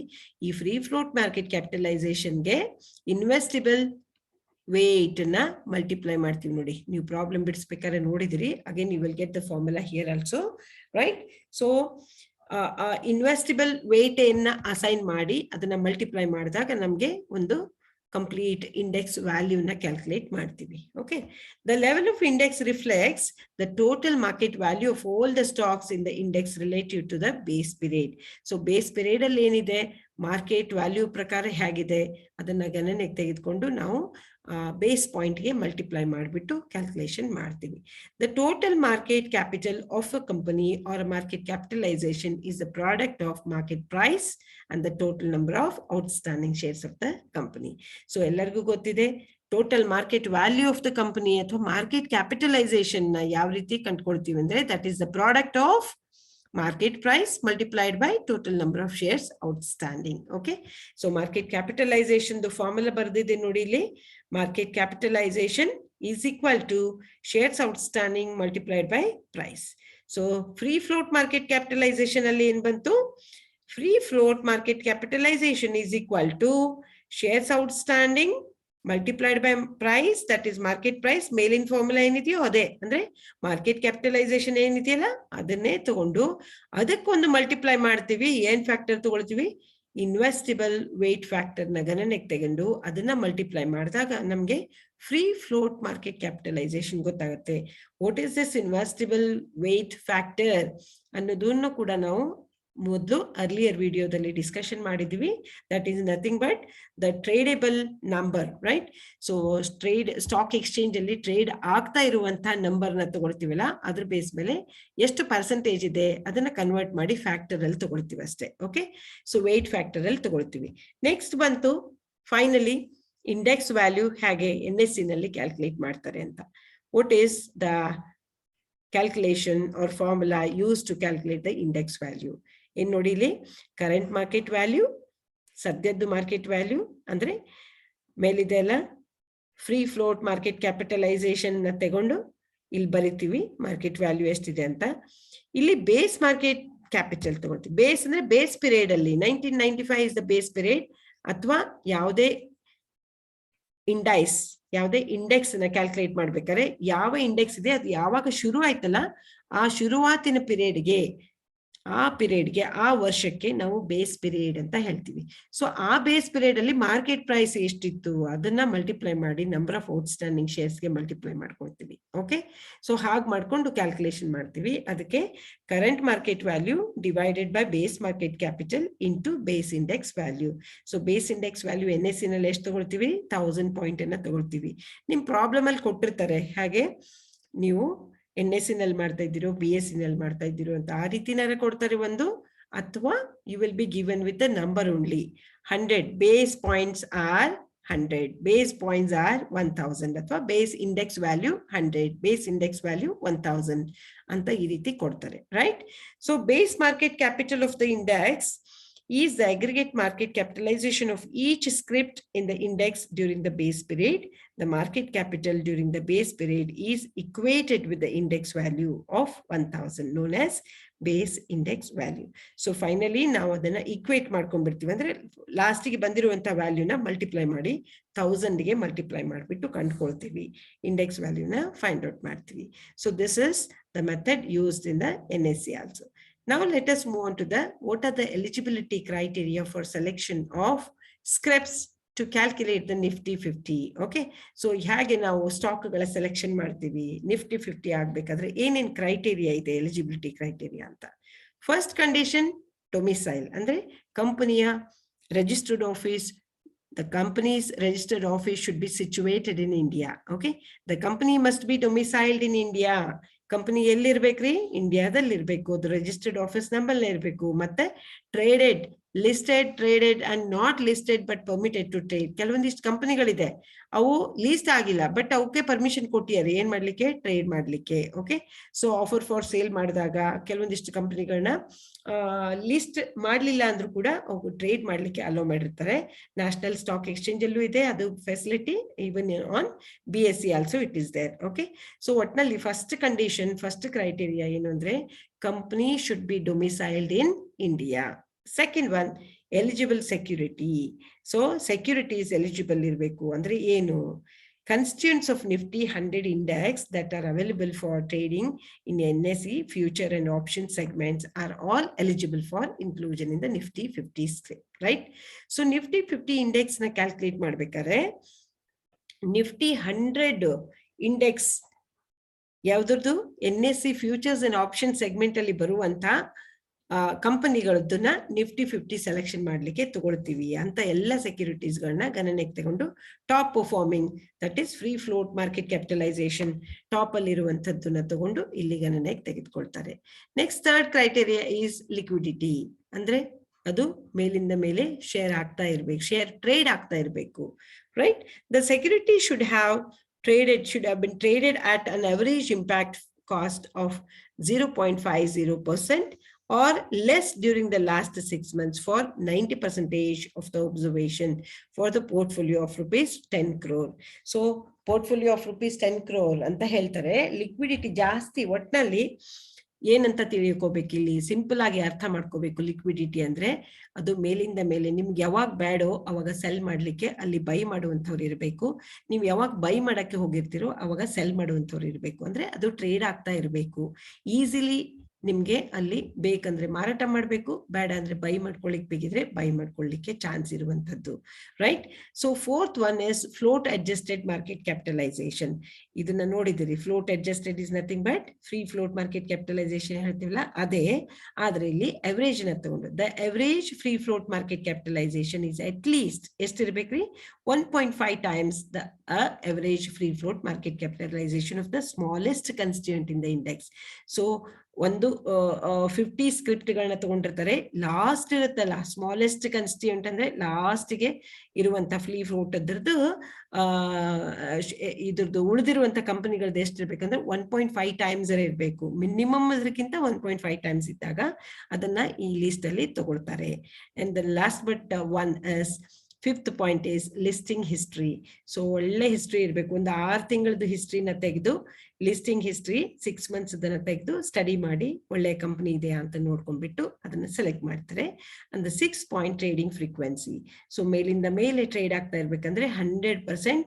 ಈ ಫ್ರೀ ಫ್ಲೋಟ್ ಮಾರ್ಕೆಟ್ ಕ್ಯಾಪಿಟಲೈಸೇಷನ್ಗೆ ಇನ್ವೆಸ್ಟಿಬಲ್ ವೇಟ್ ನ ಮಲ್ಟಿಪ್ಲೈ ಮಾಡ್ತೀವಿ ನೋಡಿ. ನೀವು ಪ್ರಾಬ್ಲಮ್ ಬಿಡಿಸ್ಬೇಕಾದ್ರೆ ನೋಡಿದಿರಿ. Again you will get the formula here also, right? So investible weight ಅನ್ನ ಅಸೈನ್ ಮಾಡಿ ಅದನ್ನ ಮಲ್ಟಿಪ್ಲೈ ಮಾಡಿದಾಗ ನಮ್ಗೆ ಒಂದು ಕಂಪ್ಲೀಟ್ ಇಂಡೆಕ್ಸ್ ವ್ಯಾಲ್ಯೂ ನ ಕ್ಯಾಲ್ಕುಲೇಟ್ ಮಾಡ್ತೀವಿ. Okay, the level of index reflects the total market value of all the stocks in the index relative to the base period. So base period ಅಲ್ಲಿ ಏನಿದೆ, market value ಪ್ರಕಾರ ಹೇಗಿದೆ ಅದನ್ನ ಗಣನೆಗೆ ತೆಗೆದುಕೊಂಡು ನಾವು ಬೇಸ್ ಪಾಯಿಂಟ್ಗೆ ಮಲ್ಟಿಪ್ಲೈ ಮಾಡಿಬಿಟ್ಟು ಕ್ಯಾಲ್ಕುಲೇಷನ್ ಮಾಡ್ತೀವಿ. The total market capital of a company or market capitalisation is the product of market price and the total number of outstanding shares of the company. So ಎಲ್ಲರಿಗೂ ಗೊತ್ತಿದೆ total market value of the company ಅಥವಾ market capitalisation ನ ಯಾವ ರೀತಿ ಕಂಡುಕೊಳ್ತೀವಿ ಅಂದ್ರೆ that is the product of market price multiplied by total number of shares outstanding. Okay, so market capitalization the formula bardide nodi illi. Market capitalization is equal to shares outstanding multiplied by price. So free float market capitalization alli en bantu? Free float market capitalization is equal to shares outstanding multiplied by price, that is market price. ಮೇಲಿನ formula ಏನಿದೆಯೋ ಅದೇ, ಅಂದ್ರೆ market capitalisation ಏನಿದೆಯಲ್ಲ ಅದನ್ನೇ ತಗೊಂಡು ಅದಕ್ಕೊಂದು multiply ಮಾಡ್ತೀವಿ. ಏನ್ ಫ್ಯಾಕ್ಟರ್ ತಗೊಳ್ತೀವಿ? ಇನ್ವೆಸ್ಟಿಬಲ್ ವೇಟ್ ಫ್ಯಾಕ್ಟರ್ ನ ಗಣನೆಗೆ ತಗೊಂಡು ಅದನ್ನ ಮಲ್ಟಿಪ್ಲೈ ಮಾಡಿದಾಗ ನಮ್ಗೆ ಫ್ರೀ ಫ್ಲೋಟ್ ಮಾರ್ಕೆಟ್ ಕ್ಯಾಪಿಟಲೈಸೇಷನ್ ಗೊತ್ತಾಗುತ್ತೆ. What is this investible weight factor ಅನ್ನೋದನ್ನು ಕೂಡ ನಾವು ಮೊದಲು ಅರ್ಲಿಯರ್ ವಿಡಿಯೋದಲ್ಲಿ ಡಿಸ್ಕಷನ್ ಮಾಡಿದ್ವಿ. That is nothing but the tradable number, right? So stock exchange ಅಲ್ಲಿ ಟ್ರೇಡ್ ಆಗ್ತಾ ಇರುವಂತಹ ನಂಬರ್ ನ ತಗೊಳ್ತೀವಲ್ಲ, ಅದ್ರ ಬೇಸ್ ಮೇಲೆ ಎಷ್ಟು ಪರ್ಸೆಂಟೇಜ್ ಇದೆ ಅದನ್ನ ಕನ್ವರ್ಟ್ ಮಾಡಿ ಫ್ಯಾಕ್ಟರ್ ಅಲ್ಲಿ ತಗೊಳ್ತೀವಿ ಅಷ್ಟೇ. ಓಕೆ, ಸೊ ವೇಟ್ ಫ್ಯಾಕ್ಟರ್ ಅಲ್ಲಿ ತಗೊಳ್ತೀವಿ. ನೆಕ್ಸ್ಟ್ ಬಂತು ಫೈನಲಿ ಇಂಡೆಕ್ಸ್ ವ್ಯಾಲ್ಯೂ ಹೇಗೆ NSE ನಲ್ಲಿ ಕ್ಯಾಲ್ಕುಲೇಟ್ ಮಾಡ್ತಾರೆ ಅಂತ. What is the calculation or formula used to calculate the index value. In nodili current market value, sadyaddu market value andre melidella free float market capitalization na tegondu ಇಲ್ಲಿ ಬರಿತೀವಿ market value ಎಷ್ಟಿದೆ ಅಂತ. ಇಲ್ಲಿ base market capital ತಗೊಳ್ತೀವಿ. Base ಅಂದ್ರೆ base period ಅಲ್ಲಿ 1995 is the base period, ಅಥವಾ ಯಾವುದೇ ಇಂಡೈಸ್, ಯಾವುದೇ ಇಂಡೆಕ್ಸ್ ನ ಕ್ಯಾಲ್ಕುಲೇಟ್ ಮಾಡ್ಬೇಕಾದ್ರೆ ಯಾವ ಇಂಡೆಕ್ಸ್ ಇದೆ ಅದು ಯಾವಾಗ ಶುರು ಆಯ್ತಲ್ಲ ಆ ಶುರುವಾತಿನ ಪೀರಿಯಡ್ಗೆ, ಆ ವರ್ಷಕ್ಕೆ ನಾವು ಬೇಸ್ ಪೀರಿಯಡ್ ಅಂತ ಹೇಳ್ತೀವಿ. ಸೊ ಆ ಬೇಸ್ ಪೀರಿಯಡ್ ಅಲ್ಲಿ ಮಾರ್ಕೆಟ್ ಪ್ರೈಸ್ ಎಷ್ಟಿತ್ತು ಅದನ್ನ ಮಲ್ಟಿಪ್ಲೈ ಮಾಡಿ ನಂಬರ್ ಆಫ್ ಔಟ್ ಸ್ಟ್ಯಾಂಡಿಂಗ್ ಶೇರ್ಸ್ಗೆ ಮಲ್ಟಿಪ್ಲೈ ಮಾಡ್ಕೊಳ್ತೀವಿ. ಓಕೆ, ಸೊ ಹಾಗೆ ಮಾಡ್ಕೊಂಡು ಕ್ಯಾಲ್ಕುಲೇಷನ್ ಮಾಡ್ತೀವಿ. ಅದಕ್ಕೆ current market value divided by base market capital into base index value. So base index value NSE ನಲ್ಲಿ ಎಷ್ಟು ತಗೊಳ್ತೀವಿ? 1000 ಪಾಯಿಂಟ್ ಅನ್ನ ತಗೊಳ್ತೀವಿ. ನಿಮ್ ಪ್ರಾಬ್ಲಮ್ ಅಲ್ಲಿ ಕೊಟ್ಟಿರ್ತಾರೆ, ಹಾಗೆ ನೀವು NSE ನಲ್ಲಿ ಮಾಡ್ತಾ ಇದ್ದೀರೋ BSE ನಲ್ಲಿ ಮಾಡ್ತಾ ಇದ್ದೀರೋ ಅಂತ ಆ ರೀತಿನಾರ ಕೊಡ್ತಾರೆ ಒಂದು, ಅಥವಾ you will be given with the number only. 100 base points or 100, base points or 1000, ಅಥವಾ base index value 100, base index value 1000 ಅಂತ ಈ ರೀತಿ ಕೊಡ್ತಾರೆ, right? So base market capital of the index is the aggregate market capitalization of each script in the index during the base period. The market capital during the base period is equated with the index value of 1000, known as base index value. So finally ನಾವು ಅದನ್ನ equate ಮಾಡ್ಕೊಂಡ್ಬಿಡ್ತೀವಿ. ಅಂದ್ರೆ ಲಾಸ್ಟಿಗೆ ಬಂದಿರುವಂತ ವ್ಯಾಲ್ಯೂನ multiply ಮಾಡಿ 1000 ಗೆ multiply ಮಾಡಿಬಿಟ್ಟು ಕಂಡುಕೊಳ್ತೀವಿ, index ವ್ಯಾಲ್ಯೂನ find out ಮಾಡ್ತೀವಿ. So this is the method used in the NSE also. Now let us move on to what are the eligibility criteria for selection of scripts to calculate the Nifty 50. Okay, so ಹೇಗೆ ನಾವು ಸ್ಟಾಕ್ಗಳ selection ಮಾಡ್ತೀವಿ, Nifty 50 ಆಗ್ಬೇಕಾದ್ರೆ ಏನೇನ್ criteria ಇದೆ, eligibility criteria ಅಂತ. First condition domicile, ಅಂದ್ರೆ ಕಂಪನಿಯ registered office. The company's registered office should be situated in India. Okay, the company must be domiciled in India. Company ಎಲ್ಲಿರ್ಬೇಕ್ರಿ? ಇಂಡಿಯಾದಲ್ಲಿ ಇರ್ಬೇಕು. ಅದು ರಿಜಿಸ್ಟರ್ಡ್ ಆಫೀಸ್ ನಂಬರ್ಲಿ ಇರ್ಬೇಕು. ಮತ್ತೆ traded, listed, traded and not listed but permitted to trade. ಕೆಲವೊಂದಿಷ್ಟು ಕಂಪನಿಗಳಿದೆ, ಅವು ಲೀಸ್ಟ್ ಆಗಿಲ್ಲ ಬಟ್ ಅವಕ್ಕೆ ಪರ್ಮಿಷನ್ ಕೊಟ್ಟಿದ್ದಾರೆ ಏನ್ ಮಾಡ್ಲಿಕ್ಕೆ? ಟ್ರೇಡ್ ಮಾಡ್ಲಿಕ್ಕೆ. Okay, so offer for sale ಮಾಡಿದಾಗ ಕೆಲವೊಂದಿಷ್ಟು ಕಂಪನಿಗಳನ್ನ ಲಿಸ್ಟ್ ಮಾಡ್ಲಿಲ್ಲ ಅಂದ್ರೂ ಕೂಡ ಅವು ಟ್ರೇಡ್ ಮಾಡ್ಲಿಕ್ಕೆ ಅಲೋ ಮಾಡಿರ್ತಾರೆ. ನ್ಯಾಷನಲ್ ಸ್ಟಾಕ್ ಎಕ್ಸ್ಚೇಂಜ್ ಅಲ್ಲೂ ಇದೆ ಅದು facility, even on BSE also it is there. Okay, so ಒಟ್ನಲ್ಲಿ ಫಸ್ಟ್ ಕಂಡೀಷನ್, ಫಸ್ಟ್ ಕ್ರೈಟೇರಿಯಾ ಏನು ಅಂದ್ರೆ company should be domiciled in India. Second one, eligible security. So securities eligible ಇರಬೇಕು. ಅಂದ್ರೆ ಏನು? Constituents of Nifty 100 index that are available for trading in NSE future and option segments are all eligible for inclusion in the Nifty 50 script, right? So Nifty 50 index na calculate ಮಾಡ್ಬೇಕಾದ್ರೆ Nifty 100 index ಯಾವ್ದ್ರದ್ದು? NSE futures and option segment ಅಲ್ಲಿ ಬರುವಂತ ಕಂಪನಿಗಳದ್ದನ್ನ Nifty 50 selection ಮಾಡ್ಲಿಕ್ಕೆ ತಗೊಳ್ತೀವಿ ಅಂತ ಎಲ್ಲ securities ಗಳನ್ನ ಗಣನೆಗೆ ತಗೊಂಡು top performing, that is free float market capitalization top ಅಲ್ಲಿ ಇರುವಂತದ್ದನ್ನ ತಗೊಂಡು ಇಲ್ಲಿ ಗಣನೆಗೆ ತೆಗೆದುಕೊಳ್ತಾರೆ. Next third criteria is liquidity, ಅಂದ್ರೆ ಅದು ಮೇಲಿಂದ ಮೇಲೆ ಶೇರ್ ಆಗ್ತಾ ಇರ್ಬೇಕು, ಶೇರ್ ಟ್ರೇಡ್ ಆಗ್ತಾ ಇರ್ಬೇಕು, right? The security should have been traded at an average impact cost of 0.50% or less during the last 6 months for 90% of the observation for the portfolio of rupees 10 crore. So portfolio of rupees 10 crore ಅಂತ ಹೇಳ್ತಾರೆ. Liquidity ಜಾಸ್ತಿ, ಒಟ್ನಲ್ಲಿ ಏನಂತ ತಿಳಿಯೋಕೋಬೇಕು, ಇಲ್ಲಿ simple ಆಗಿ ಅರ್ಥ ಮಾಡ್ಕೋಬೇಕು. Liquidity ಅಂದ್ರೆ ಅದು ಮೇಲಿಂದ ಮೇಲೆ, ನಿಮ್ಗೆ ಯಾವಾಗ ಬೇಡೋ ಅವಾಗ ಸೆಲ್ ಮಾಡ್ಲಿಕ್ಕೆ ಅಲ್ಲಿ ಬೈ ಮಾಡುವಂಥವ್ರು ಇರಬೇಕು. ನೀವು ಯಾವಾಗ ಬೈ ಮಾಡಕ್ಕೆ ಹೋಗಿರ್ತೀರೋ ಅವಾಗ ಸೆಲ್ ಮಾಡುವಂಥವ್ರು ಇರಬೇಕು. ಅಂದ್ರೆ ಅದು ಟ್ರೇಡ್ ಆಗ್ತಾ ಇರಬೇಕು. ಈಸಿಲಿ ನಿಮ್ಗೆ ಅಲ್ಲಿ ಬೇಕಂದ್ರೆ ಮಾರಾಟ ಮಾಡ್ಬೇಕು, ಬೇಡ ಅಂದ್ರೆ ಬೈ ಮಾಡ್ಕೊಳ್ಳಿಕ್ ಬೇಕಿದ್ರೆ ಬೈ ಮಾಡ್ಕೊಳ್ಳಿಕ್ಕೆ ಚಾನ್ಸ್ ಇರುವಂತದ್ದು, right? So fourth one is float adjusted market capitalization. ಇದನ್ನ ನೋಡಿದಿರಿ, float adjusted is nothing but free float market capitalization ಹೇಳ್ತೀವಲ್ಲ ಅದೇ, ಆದ್ರೆ ಇಲ್ಲಿ ಅವರೇಜ್ ನ ತಗೊಂಡು the average free float market capitalisation is at least ಎಷ್ಟಿರ್ಬೇಕ್ರಿ? 1.5 times the average free float market capitalization of the smallest constituent in the index. So ಒಂದು 50 ಸ್ಕ್ರಿಪ್ಟ್ಗಳನ್ನ ತಗೊಂಡಿರ್ತಾರೆ. Last ಇರುತ್ತಲ್ಲ, smallest ಕನ್ಸ್ಟಿಟ್ಯೂಂಟ್ ಅಂದ್ರೆ ಲಾಸ್ಟ್ಗೆ ಇರುವಂತ ಫ್ರೀ ಫ್ರೂಟ್ ಅದ್ರದ್ದು ಇದ್ರದ್ದು ಉಳಿದಿರುವಂತ ಕಂಪನಿಗಳದ್ದು ಎಷ್ಟಿರ್ಬೇಕಂದ್ರೆ 1.5 ಟೈಮ್ಸ್ ಇರಬೇಕು. ಮಿನಿಮಮ್ ಅದಕ್ಕಿಂತ 1.5 ಟೈಮ್ಸ್ ಇದ್ದಾಗ ಅದನ್ನ ಈ ಲಿಸ್ಟ್ ಅಲ್ಲಿ ತಗೊಳ್ತಾರೆ. And the last but one fifth point is listing history. So ಒಳ್ಳೆ ಹಿಸ್ಟ್ರಿ ಇರಬೇಕು. ಒಂದು 6 ತಿಂಗಳದ್ದು ಹಿಸ್ಟ್ರಿನ ತೆಗೆದು, ಲಿಸ್ಟಿಂಗ್ ಹಿಸ್ಟ್ರಿ 6 ಮಂತ್ಸ್ ಅದನ್ನ ತೆಗೆದು ಸ್ಟಡಿ ಮಾಡಿ ಒಳ್ಳೆ ಕಂಪನಿ ಇದೆಯಾ ಅಂತ ನೋಡ್ಕೊಂಡ್ಬಿಟ್ಟು ಅದನ್ನ ಸೆಲೆಕ್ಟ್ ಮಾಡ್ತಾರೆ. And 6 point trading frequency. So ಮೇಲಿಂದ ಮೇಲೆ ಟ್ರೇಡ್ ಆಗ್ತಾ ಇರ್ಬೇಕಂದ್ರೆ 100%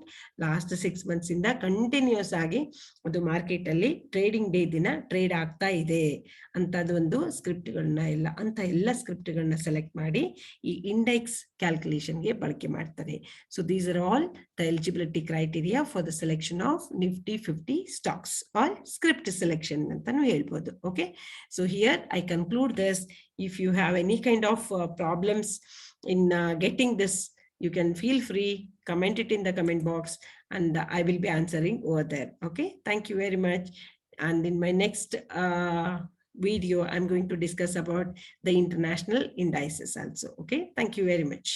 ಲಾಸ್ಟ್ 6 ಮಂತ್ಸ್ ಇಂದ ಕಂಟಿನ್ಯೂಸ್ ಆಗಿ ಅದು ಮಾರ್ಕೆಟ್ ಅಲ್ಲಿ ಟ್ರೇಡಿಂಗ್ ಡೇ ದಿನ ಟ್ರೇಡ್ ಆಗ್ತಾ ಇದೆ ಅಂತದ್ದು ಒಂದು ಸ್ಕ್ರಿಪ್ಟ್ಗಳನ್ನ ಎಲ್ಲ ಸ್ಕ್ರಿಪ್ಟ್ಗಳನ್ನ ಸೆಲೆಕ್ಟ್ ಮಾಡಿ ಈ ಇಂಡೆಕ್ಸ್ ಕ್ಯಾಲ್ಕುಲೇಷನ್ಗೆ ಬಳಕೆ ಮಾಡ್ತಾರೆ. So these are all the eligibility criteria for the selection of Nifty 50 stocks or script selection ಅಂತಾನು ಹೇಳ್ಬೋದು. Okay, so here I conclude this. If you have any kind of problems in getting this, you can feel free, comment it in the comment box, and I will be answering over there. Okay, thank you very much. And in my next video, I'm going to discuss about the international indices also. Okay, thank you very much.